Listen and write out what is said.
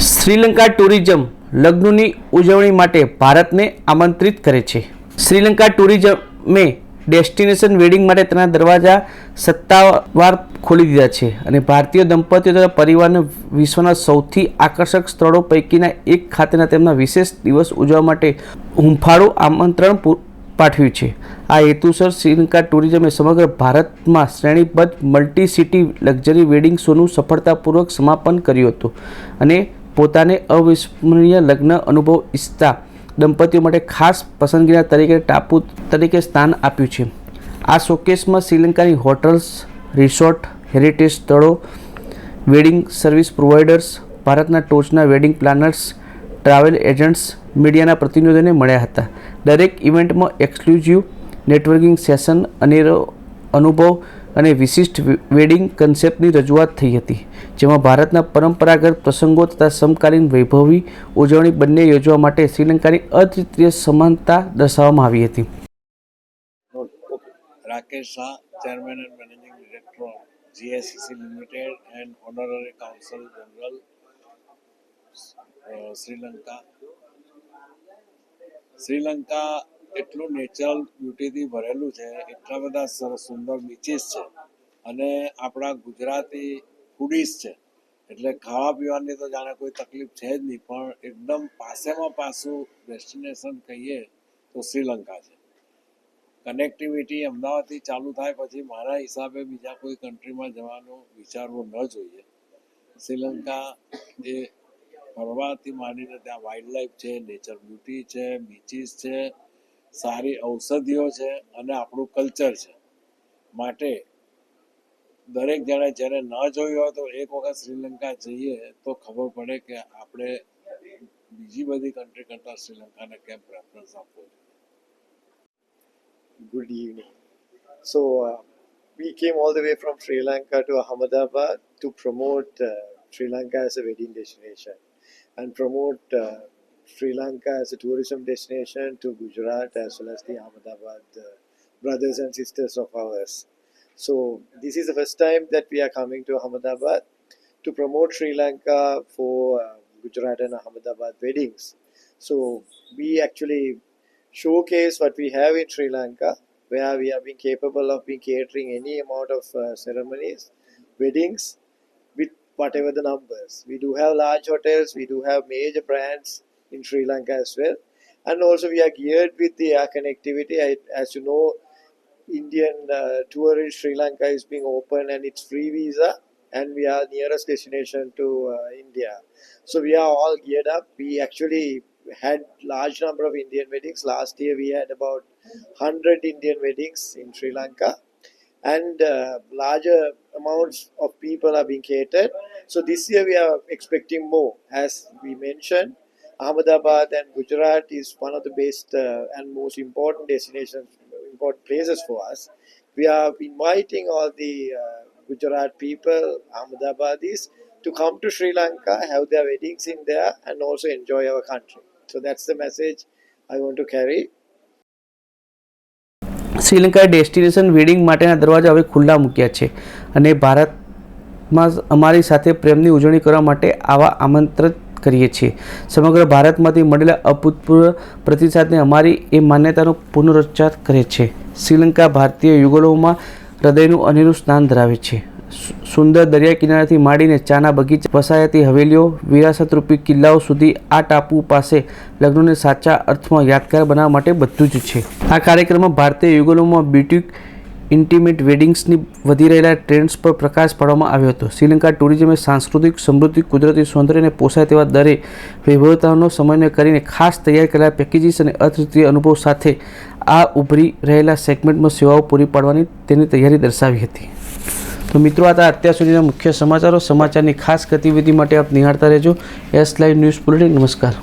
Sri Lanka tourism લગ્નની ઉજવણી માટે ભારતને આમંત્રિત કરે છે. શ્રીલંકા ટુરિઝમે ડેસ્ટિનેશન વેડિંગ માટે તેના દરવાજા સત્તાવાર ખોલી દીધા છે અને ભારતીય દંપતીઓ તથા પરિવારને વિશ્વના સૌથી આકર્ષક સ્થળો પૈકીના એક ખાતેના તેમના વિશેષ દિવસ ઉજવવા માટે હૂંફાળું આમંત્રણ પાઠવ્યું છે. આ હેતુસર શ્રીલંકા ટુરિઝમે સમગ્ર ભારતમાં શ્રેણીબદ્ધ મલ્ટી સિટી લક્ઝરી વેડિંગ શોનું સફળતાપૂર્વક સમાપન કર્યું હતું અને પોતાને અવિસ્મરણીય લગ્ન અનુભવ ઈચ્છતા દંપતીઓ માટે ખાસ પસંદગીના તરીકે ટાપુ તરીકે સ્થાન આપ્યું છે. આ શોકેસમાં શ્રીલંકાની હોટલ્સ, રિસોર્ટ, હેરિટેજ સ્થળો, વેડિંગ સર્વિસ પ્રોવાઇડર્સ, ભારતના ટોચના વેડિંગ પ્લાનર્સ, ટ્રાવેલ એજન્ટ્સ, મીડિયાના પ્રતિનિધિઓને મળ્યા હતા. દરેક ઇવેન્ટમાં એક્સક્લુઝિવ નેટવર્કિંગ સેશન, અનેરો અનુભવ અને વિશિષ્ટ વેડિંગ કન્સેપ્ટની રજૂઆત થઈ હતી, જેમાં ભારતના પરંપરાગત પ્રસંગો તથા સમકાલીન વૈભવી ઉજવણી બંને યોજવા માટે શ્રીલંકાની અદ્વિતીય સમાનતા દર્શાવવામાં આવી હતી. Rakesh Shah, chairman and managing director GICC limited and honorary council general Sri Lanka. Sri Lanka એટલું નેચરલ બ્યુટીથી ભરેલું છે, એટલા બધા સરસ સુંદર બીચીસ છે અને આપણા ગુજરાતી ફૂડીઝ છે, એટલે ખાવા પીવાની તો જાણે કોઈ તકલીફ છે જ નહીં, પણ એકદમ પાસેમાં પાસું ડેસ્ટિનેશન કહીએ તો શ્રીલંકા છે. કનેક્ટિવિટી અમદાવાદથી ચાલુ થાય પછી મારા હિસાબે બીજા કોઈ કન્ટ્રીમાં જવાનું વિચારવું ન જોઈએ. શ્રીલંકા એ ફરવાથી માંડીને ત્યાં વાઇલ્ડ લાઈફ છે, નેચર બ્યુટી છે, બીચીસ છે, સારી ઔષધિઓ છે અને આપણું કલ્ચર છે. માટે દરેક જણે જેને ન જોયું હોય તો એક વખત શ્રીલંકા જઈએ તો ખબર પડે કે આપણે બીજી બધી કન્ટ્રી કરતાં શ્રીલંકાને કેમ પ્રેફરન્સ આપવો જોઈએ. Good evening. So we came all the way from Sri Lanka to Ahmedabad to promote Sri Lanka as a wedding destination and promote Sri Lanka as a tourism destination to Gujarat as well as the Ahmedabad brothers and sisters of ours. So this is the first time that we are coming to Ahmedabad to promote Sri Lanka for Gujarat and Ahmedabad weddings. So we actually showcase what we have in Sri Lanka, where we have been capable of being catering any amount of ceremonies, weddings, with whatever the numbers. We do have large hotels, we do have major brands in Sri Lanka as well, and also we are geared with the air connectivity. As you know, Indian tour in Sri Lanka is being open and it's free visa, and we are nearest destination to India. So we are all geared up. We actually had large number of Indian weddings. Last year we had about 100 Indian weddings in Sri Lanka, and larger amounts of people are being catered. So this year we are expecting more. As we mentioned, Ahmedabad and Gujarat is one of the best and most important destinations, important places for us. We are inviting all the Gujarat people, Ahmedabadis, to come to Sri Lanka, have their weddings in there, and also enjoy our country. So that's the message I want to carry. શ્રીલંકાએ destination wedding માટેના દરવાજા હવે ખુલ્લા મૂક્યા છે અને ભારતમાં અમારી સાથે પ્રેમની ઉજવણી કરવા માટે આવા આમંત્રિત કરીએ છીએ. સમગ્ર ભારતમાંથી મળેલા અભૂતપૂર્વ પ્રતિસાદને અમારી એ માન્યતાનો પુનરુચ્ચાર કરે છે. શ્રીલંકા ભારતીય યુગલોમાં હૃદયનું અનેરું સ્થાન ધરાવે છે. સુંદર દરિયા કિનારાથી માંડીને ચાના બગીચા, વસાહતી હવેલીઓ, વિરાસતરૂપી કિલ્લાઓ સુધી આ ટાપુ પાસે લગ્નોને સાચા અર્થમાં યાદગાર બનાવવા માટે બધું જ છે. આ કાર્યક્રમમાં ભારતીય યુગલોમાં બ્યુટિક ઇન્ટિમેટ વેડિંગ્સની વધી રહેલા ટ્રેન્ડ્સ પર પ્રકાશ પાડવામાં આવ્યો હતો. શ્રીલંકા ટુરિઝમે સાંસ્કૃતિક સમૃદ્ધિ, કુદરતી સૌંદર્યને પોષાય તેવા દરે વૈભવતાનો સમન્વય કરીને ખાસ તૈયાર કરેલા પેકેજીસ અને અદ્વિતીય અનુભવ સાથે આ ઉભરી રહેલા સેગમેન્ટમાં સેવાઓ પૂરી પાડવાની તેની તૈયારી દર્શાવી હતી. તો મિત્રો, આ હતા અત્યાર સુધીના મુખ્ય સમાચારો. સમાચારની ખાસ ગતિવિધિ માટે આપ નિહાળતા રહેજો S Live ન્યૂઝ બુલેટિન. નમસ્કાર.